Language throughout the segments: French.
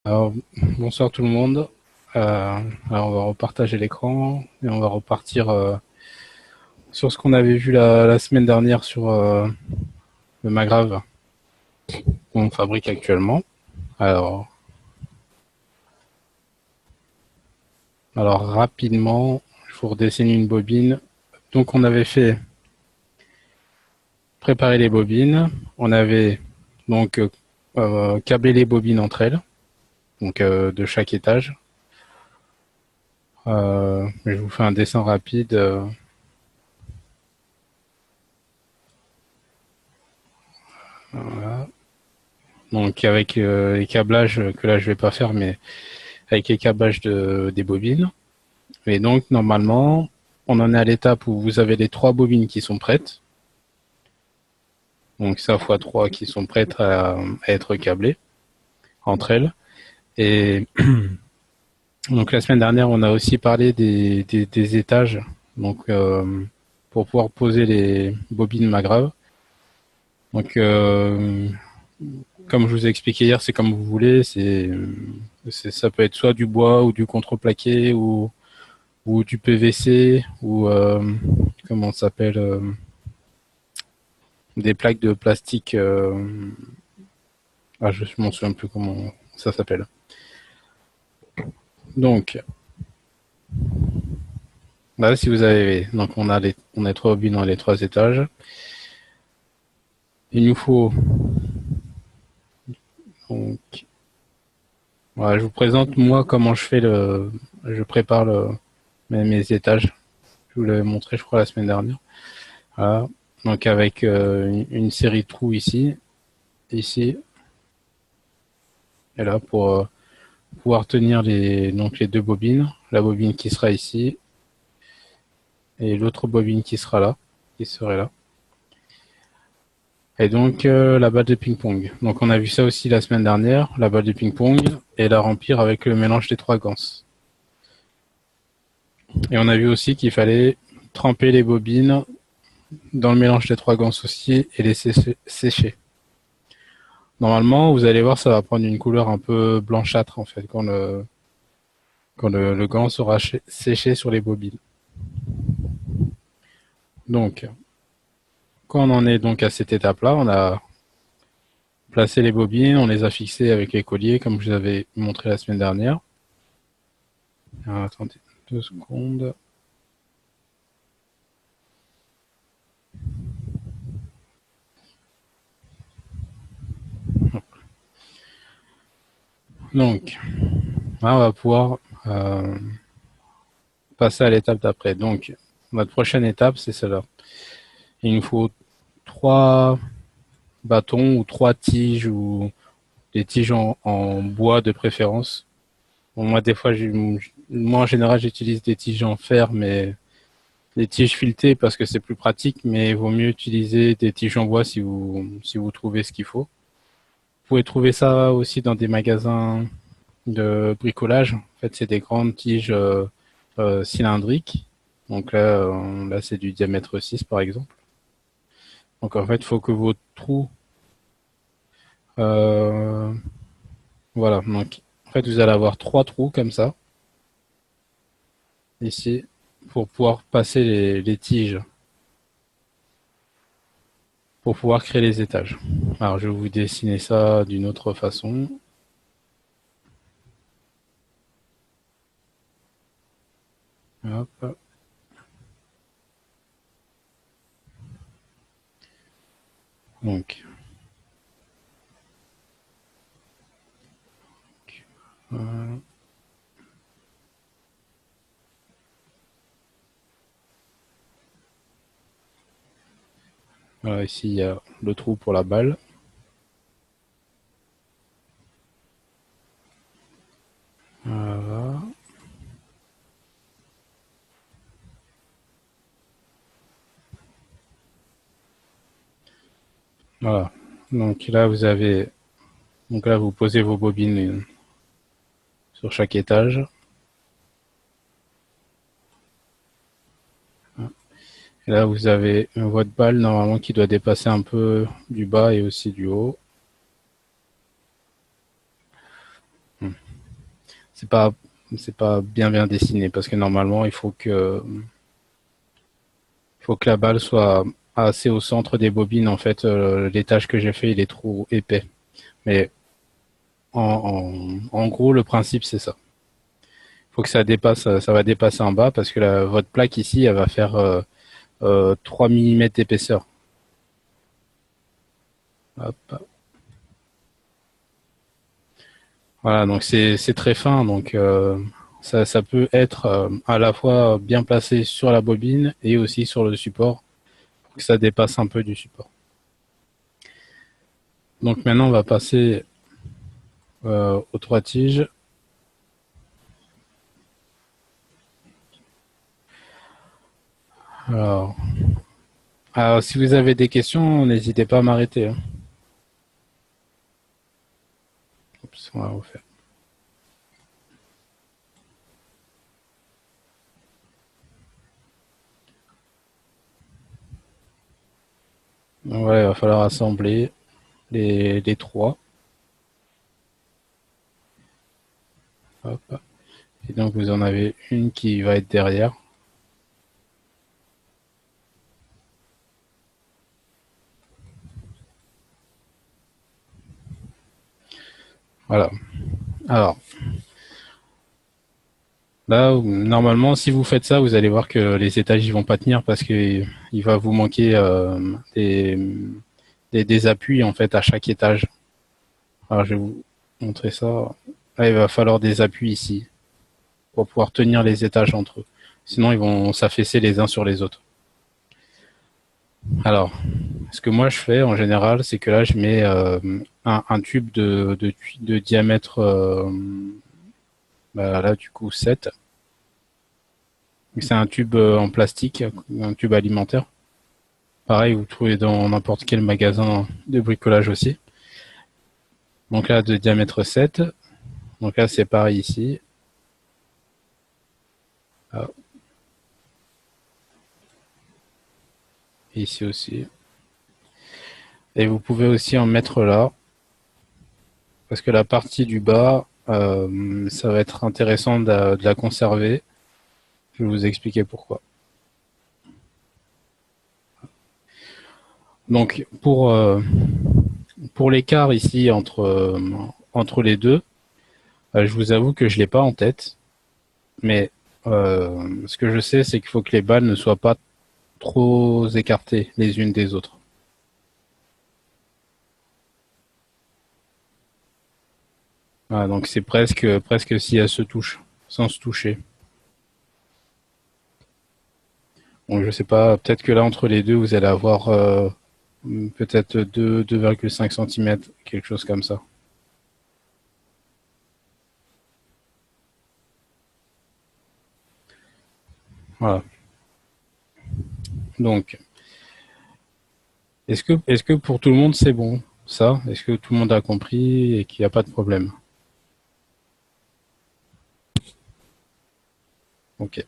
Alors, bonsoir tout le monde. Alors on va repartager l'écran et on va repartir sur ce qu'on avait vu la semaine dernière sur le Magrave qu'on fabrique actuellement. Alors, alors rapidement, je vous redessine une bobine. Donc on avait fait préparer les bobines. On avait donc câblé les bobines entre elles, donc de chaque étage. Je vous fais un dessin rapide. Voilà. Donc avec les câblages que là je vais pas faire, mais avec les câblages des bobines. Et donc normalement, on en est à l'étape où vous avez les 3 bobines qui sont prêtes. Donc ça fois 3 qui sont prêtes à être câblées entre elles. Et donc la semaine dernière, on a aussi parlé des étages. Donc pour pouvoir poser les bobines Magrave. Donc comme je vous ai expliqué hier, c'est comme vous voulez. Ça peut être soit du bois ou du contreplaqué ou du PVC ou comment ça s'appelle des plaques de plastique. Je m'en souviens plus comment ça s'appelle. Donc là, si vous avez, donc on a 3 bobines dans les 3 étages. Il nous faut donc voilà, je vous présente moi comment je prépare mes étages. Je vous l'avais montré, je crois, la semaine dernière. Voilà. Donc avec une série de trous ici et là pour pouvoir tenir donc les 2 bobines. La bobine qui sera ici et l'autre bobine qui sera là, qui serait là. Et donc la balle de ping-pong. Donc on a vu ça aussi la semaine dernière, la balle de ping-pong, et la remplir avec le mélange des 3 ganses. Et on a vu aussi qu'il fallait tremper les bobines dans le mélange des 3 ganses aussi et les sécher. Normalement, vous allez voir, ça va prendre une couleur un peu blanchâtre en fait quand le gant sera séché sur les bobines. Donc, quand on en est donc à cette étape-là, on a placé les bobines, on les a fixées avec les colliers comme je vous avais montré la semaine dernière. Alors, attendez 2 secondes. Donc, là, on va pouvoir passer à l'étape d'après. Donc, notre prochaine étape, c'est celle-là. Il nous faut 3 bâtons ou 3 tiges ou des tiges en bois de préférence. Bon, moi, des fois, moi, en général, j'utilise des tiges en fer, mais des tiges filetées parce que c'est plus pratique, mais il vaut mieux utiliser des tiges en bois si vous trouvez ce qu'il faut. Vous pouvez trouver ça aussi dans des magasins de bricolage. En fait, c'est des grandes tiges cylindriques. Donc là c'est du diamètre 6 par exemple. Donc en fait, il faut que vos trous, euh, voilà. Donc en fait, vous allez avoir 3 trous comme ça ici pour pouvoir passer les tiges, pour pouvoir créer les étages. Alors je vais vous dessiner ça d'une autre façon. Hop. Donc voilà. Voilà, ici il y a le trou pour la balle. Voilà. Voilà. Donc là vous posez vos bobines sur chaque étage. Et là vous avez votre balle normalement qui doit dépasser un peu du bas et aussi du haut. c'est pas bien dessiné parce que normalement il faut que la balle soit assez au centre des bobines. En fait, l'étage que j'ai fait, il est trop épais. Mais en gros, le principe, c'est ça. Il faut que ça dépasse, ça va dépasser en bas parce que votre plaque ici, elle va faire 3 mm d'épaisseur. Hop. Voilà, donc c'est très fin, donc ça peut être à la fois bien placé sur la bobine et aussi sur le support pour que ça dépasse un peu du support. Donc maintenant, on va passer aux trois tiges. Alors, si vous avez des questions, n'hésitez pas à m'arrêter, hein. Oups, on va refaire. Donc voilà, il va falloir assembler les trois. Hop. Et donc vous en avez une qui va être derrière. Voilà. Alors, là, normalement, si vous faites ça, vous allez voir que les étages ils vont pas tenir parce que il va vous manquer des appuis en fait à chaque étage. Alors, je vais vous montrer ça. Là, il va falloir des appuis ici pour pouvoir tenir les étages entre eux. Sinon, ils vont s'affaisser les uns sur les autres. Alors, ce que moi je fais en général, c'est que là, je mets un tube de diamètre, là, du coup, 7. C'est un tube en plastique, un tube alimentaire. Pareil, vous trouvez dans n'importe quel magasin de bricolage aussi. Donc là, de diamètre 7. Donc là, c'est pareil ici. Ah, et ici aussi. Et vous pouvez aussi en mettre là, parce que la partie du bas, ça va être intéressant de la conserver. Je vais vous expliquer pourquoi. Donc pour l'écart ici entre les deux, je vous avoue que je l'ai pas en tête, mais ce que je sais, c'est qu'il faut que les balles ne soient pas trop écartées les unes des autres. Voilà, donc c'est presque si elles se touchent, sans se toucher. Donc je sais pas, peut-être que là entre les deux, vous allez avoir peut-être 2,5 cm, quelque chose comme ça. Voilà. Donc, est-ce que pour tout le monde c'est bon, ça? Est-ce que tout le monde a compris et qu'il n'y a pas de problème? Ok.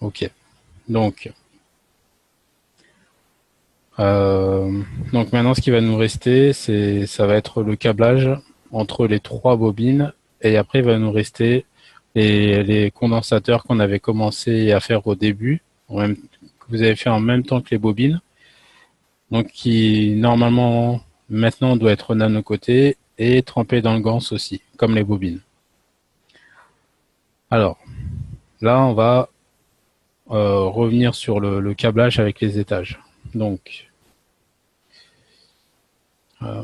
Ok. Donc, euh, donc maintenant, ce qui va nous rester, ça va être le câblage entre les trois bobines, et après, il va nous rester les condensateurs qu'on avait commencé à faire au début, que vous avez fait en même temps que les bobines, donc qui normalement maintenant doit être nano-coté et trempé dans le gants aussi, comme les bobines. Alors, là, on va revenir sur le câblage avec les étages. Donc, euh,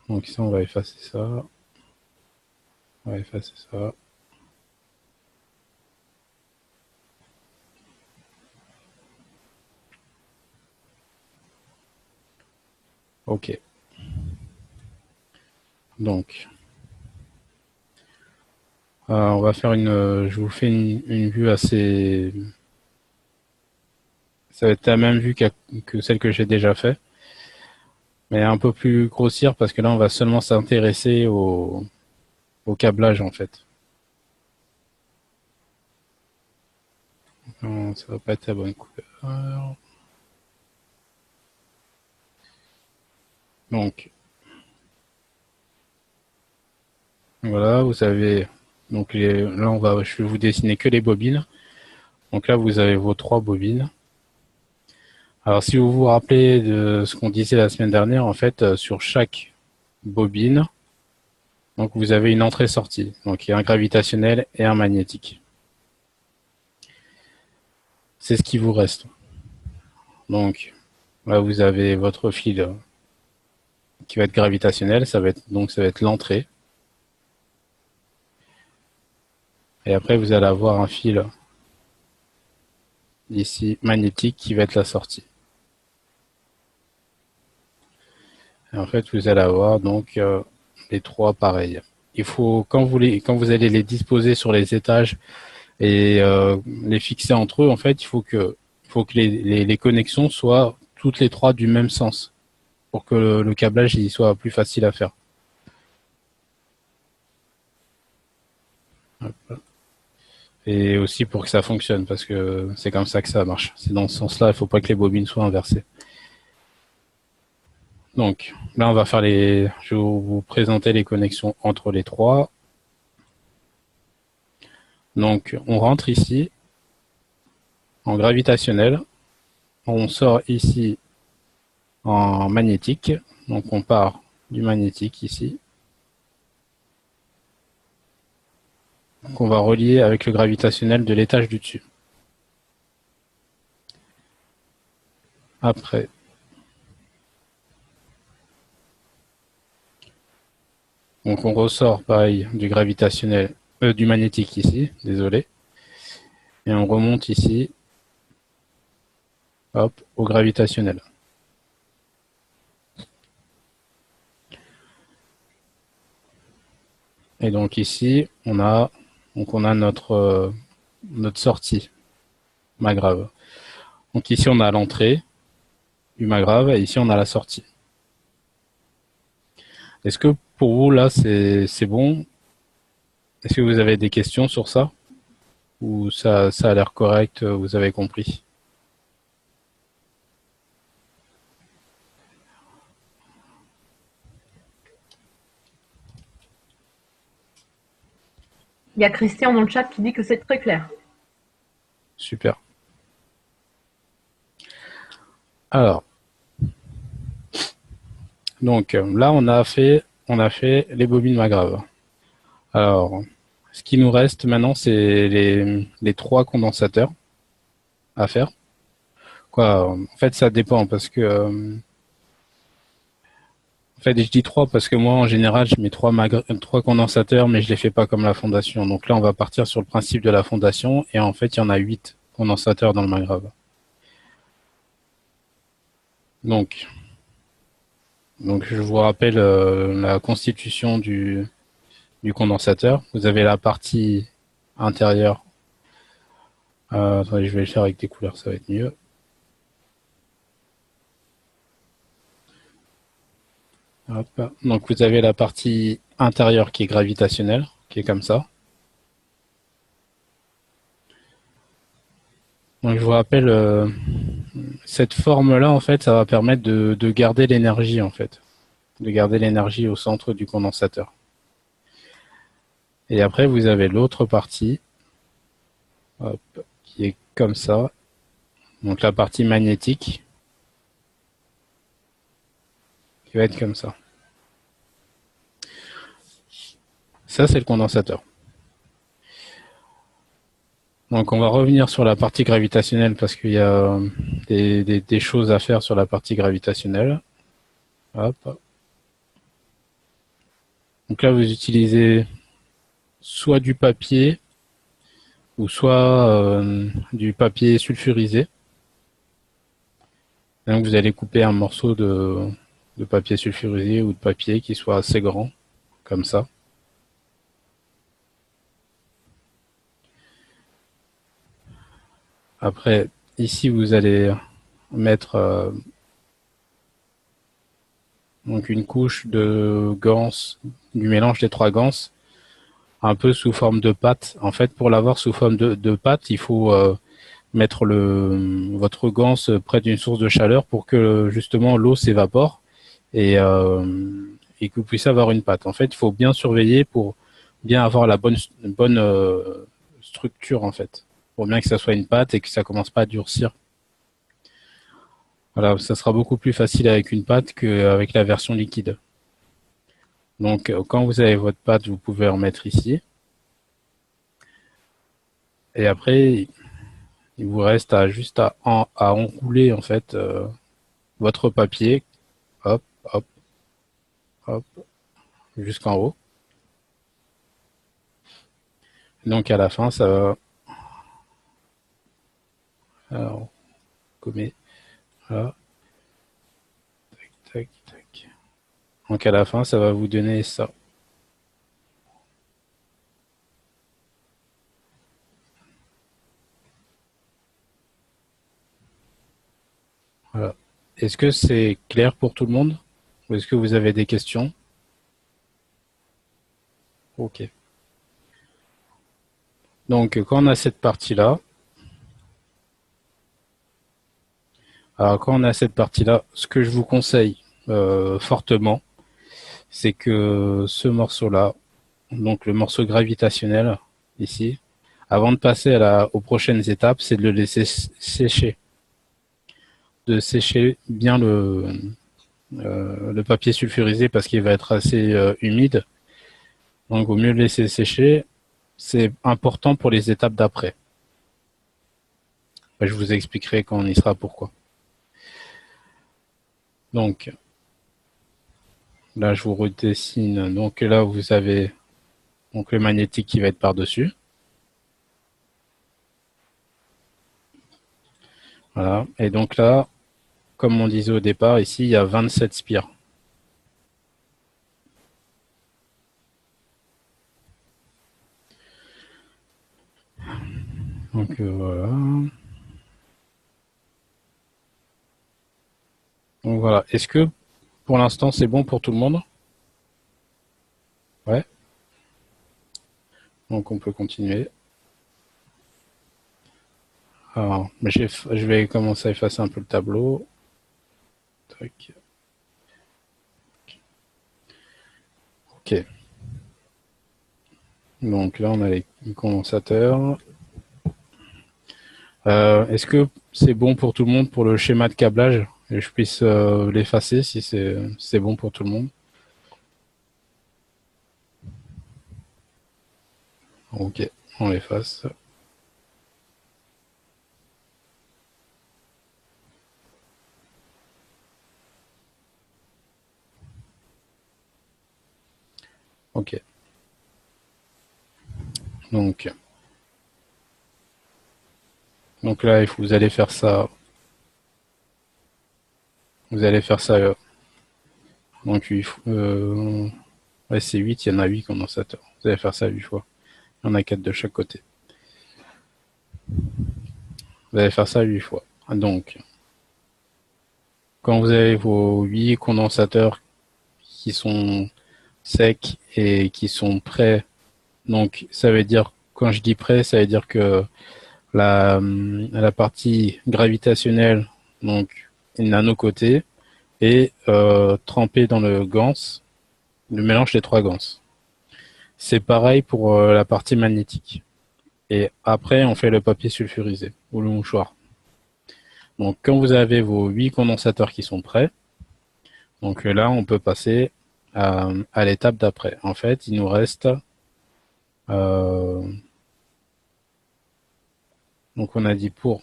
donc ici, on va effacer ça. On va effacer ça. Ok. Donc, on va faire je vous fais une vue assez. Ça va être la même vue que celle que j'ai déjà fait, mais un peu plus grossière parce que là, on va seulement s'intéresser au câblage en fait. Non, ça va pas être la bonne couleur. Donc, voilà, vous avez, donc là, je vais vous dessiner que les bobines. Donc là, vous avez vos 3 bobines. Alors, si vous vous rappelez de ce qu'on disait la semaine dernière, en fait, sur chaque bobine, donc vous avez une entrée-sortie. Donc, il y a un gravitationnel et un magnétique. C'est ce qui vous reste. Donc, là, vous avez votre fil qui va être gravitationnel. Ça va être l'entrée. Et après, vous allez avoir un fil ici magnétique qui va être la sortie. Et en fait, vous allez avoir donc les 3 pareils. Il faut, quand vous allez les disposer sur les étages et les fixer entre eux, en fait, il faut que les connexions soient toutes les 3 du même sens pour que le câblage il soit plus facile à faire. Et aussi pour que ça fonctionne, parce que c'est comme ça que ça marche. C'est dans ce sens-là, il ne faut pas que les bobines soient inversées. Donc là, je vais vous présenter les connexions entre les 3. Donc on rentre ici en gravitationnel, on sort ici en magnétique, donc on part du magnétique ici, qu'on va relier avec le gravitationnel de l'étage du dessus. Après, donc on ressort pareil du gravitationnel, du magnétique ici, désolé, et on remonte ici, hop, au gravitationnel. Et donc ici, on a notre sortie Magrave. Donc ici, on a l'entrée du Magrave et ici, on a la sortie. Est-ce que pour vous, là, c'est bon? Est-ce que vous avez des questions sur ça? Ou ça a l'air correct, vous avez compris? Il y a Christian dans le chat qui dit que c'est très clair. Super. Alors, donc là, on a fait les bobines Magrave. Alors, ce qui nous reste maintenant, c'est les 3 condensateurs à faire. Quoi, en fait, ça dépend parce que en fait, je dis 3 parce que moi, en général, je mets 3 condensateurs, mais je les fais pas comme la fondation. Donc là, on va partir sur le principe de la fondation et en fait, il y en a 8 condensateurs dans le Magrave. Donc je vous rappelle la constitution du condensateur. Vous avez la partie intérieure. Attendez, je vais le faire avec des couleurs, ça va être mieux. Hop. Donc vous avez la partie intérieure qui est gravitationnelle, qui est comme ça. Donc je vous rappelle, cette forme-là, en fait, ça va permettre de garder l'énergie, en fait. De garder l'énergie au centre du condensateur. Et après, vous avez l'autre partie, hop, qui est comme ça. Donc la partie magnétique, qui va être comme ça. Ça, c'est le condensateur. Donc on va revenir sur la partie gravitationnelle parce qu'il y a des choses à faire sur la partie gravitationnelle. Hop. Donc là, vous utilisez soit du papier ou soit du papier sulfurisé. Et donc vous allez couper un morceau de papier sulfurisé ou de papier qui soit assez grand, comme ça. Après, ici, vous allez mettre donc une couche de ganse, du mélange des 3 ganses, un peu sous forme de pâte. En fait, pour l'avoir sous forme de pâte, il faut mettre votre ganse près d'une source de chaleur pour que justement l'eau s'évapore et que vous puissiez avoir une pâte. En fait, il faut bien surveiller pour bien avoir la bonne structure en fait, pour bien que ça soit une pâte et que ça commence pas à durcir. Voilà, ça sera beaucoup plus facile avec une pâte qu'avec la version liquide. Donc, quand vous avez votre pâte, vous pouvez en mettre ici. Et après, il vous reste juste à enrouler en fait votre papier, hop, hop, hop, jusqu'en haut. Donc à la fin, ça va. Alors, commet. Voilà. Tac, tac, tac. Donc à la fin, ça va vous donner ça. Voilà. Est-ce que c'est clair pour tout le monde? Ou est-ce que vous avez des questions? Ok. Donc quand on a cette partie-là, ce que je vous conseille fortement, c'est que ce morceau-là, donc le morceau gravitationnel ici, avant de passer aux prochaines étapes, c'est de le laisser sécher, de sécher bien le papier sulfurisé parce qu'il va être assez humide. Donc, il vaut mieux le laisser sécher. C'est important pour les étapes d'après. Je vous expliquerai quand on y sera pourquoi. Donc, là, je vous redessine. Donc là, vous avez donc le magnétique qui va être par-dessus. Voilà. Et donc là, comme on disait au départ, ici, il y a 27 spires. Donc voilà. Donc voilà. Est-ce que pour l'instant c'est bon pour tout le monde? Ouais. Donc on peut continuer. Alors, je vais commencer à effacer un peu le tableau. Tac. Ok. Donc là on a les condensateurs. Est-ce que c'est bon pour tout le monde pour le schéma de câblage et je puisse l'effacer si c'est bon pour tout le monde? Ok, on l'efface. Ok. Donc là, vous allez faire ça. Vous allez faire ça. Donc ouais, c'est 8, il y en a 8 condensateurs. Vous allez faire ça 8 fois. Il y en a 4 de chaque côté. Vous allez faire ça 8 fois. Donc, quand vous avez vos 8 condensateurs qui sont secs et qui sont prêts, donc ça veut dire, quand je dis prêt, ça veut dire que la partie gravitationnelle, donc est à nos côtés, est trempée dans le ganse, le mélange des trois ganses. C'est pareil pour la partie magnétique. Et après, on fait le papier sulfurisé ou le mouchoir. Donc, quand vous avez vos 8 condensateurs qui sont prêts, donc là, on peut passer à l'étape d'après. En fait, il nous reste donc on a dit pour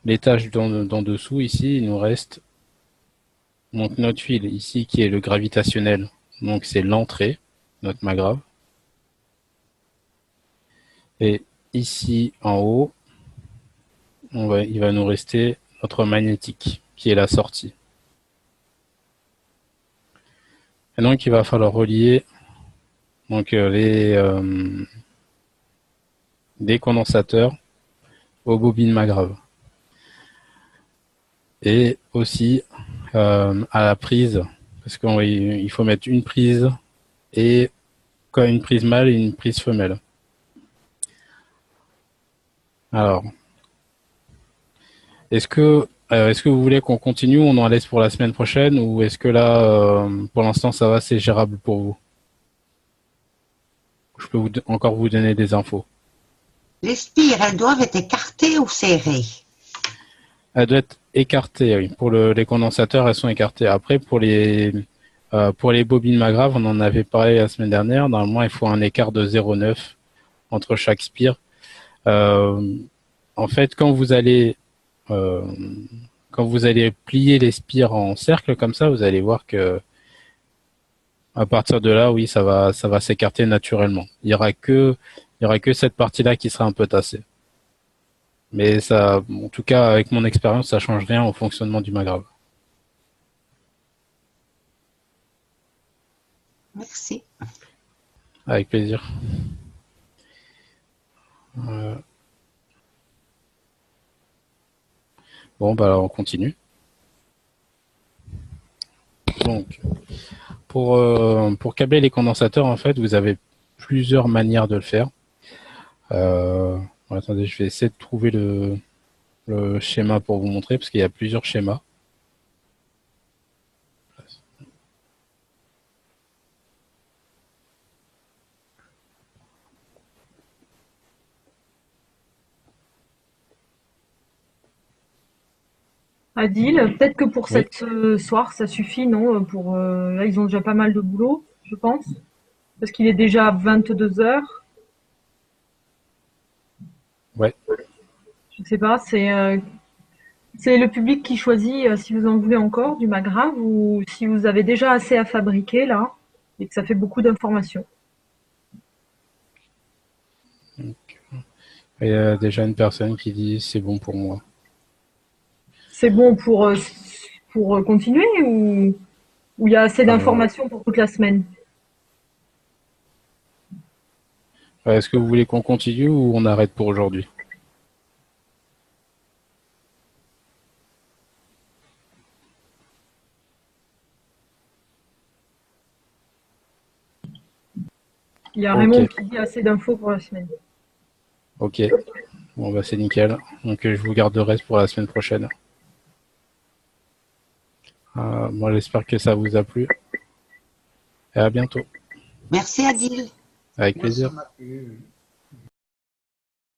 l'étage d'en dessous ici, il nous reste donc notre fil ici qui est le gravitationnel. Donc c'est l'entrée, notre magrave. Et ici en haut, il va nous rester notre magnétique qui est la sortie. Et donc il va falloir relier donc des condensateurs aux bobines magraves. Et aussi à la prise, parce qu'il faut mettre une prise et une prise mâle et une prise femelle. Alors, est-ce que Est-ce que vous voulez qu'on continue, on en laisse pour la semaine prochaine ou est-ce que là, pour l'instant, ça va, c'est gérable pour vous? Je peux encore vous donner des infos. Les spires, elles doivent être écartées ou serrées? Elle doit être écartée, oui. Pour les condensateurs, elles sont écartées. Après, pour les bobines Magrav, on en avait parlé la semaine dernière. Normalement, il faut un écart de 0,9 entre chaque spire. Euh, En fait, euh, quand vous allez plier les spires en cercle comme ça, vous allez voir que à partir de là, oui, ça va s'écarter naturellement. Il y aura que cette partie-là qui sera un peu tassée. Mais ça, en tout cas, avec mon expérience, ça change rien au fonctionnement du Magrav. Merci. Avec plaisir. Euh, bon, bah, alors on continue. Donc, pour câbler les condensateurs, en fait, vous avez plusieurs manières de le faire. Bon, attendez, je vais essayer de trouver le schéma pour vous montrer, parce qu'il y a plusieurs schémas. Adil, peut-être que pour Oui, cette soir, ça suffit, non? Là, ils ont déjà pas mal de boulot, je pense. Parce qu'il est déjà 22 heures. ouais. Je sais pas, c'est le public qui choisit si vous en voulez encore du Magrav ou si vous avez déjà assez à fabriquer là et que ça fait beaucoup d'informations. Il y a déjà une personne qui dit c'est bon pour moi. C'est bon pour continuer ou il y a assez Euh, d'informations pour toute la semaine? Est-ce que vous voulez qu'on continue ou on arrête pour aujourd'hui? Il y a Ok, Raymond qui dit assez d'infos pour la semaine. ok. Bon, bah c'est nickel. Donc je vous garde le reste pour la semaine prochaine. Moi, j'espère que ça vous a plu. Et à bientôt. Merci Adil. Avec plaisir.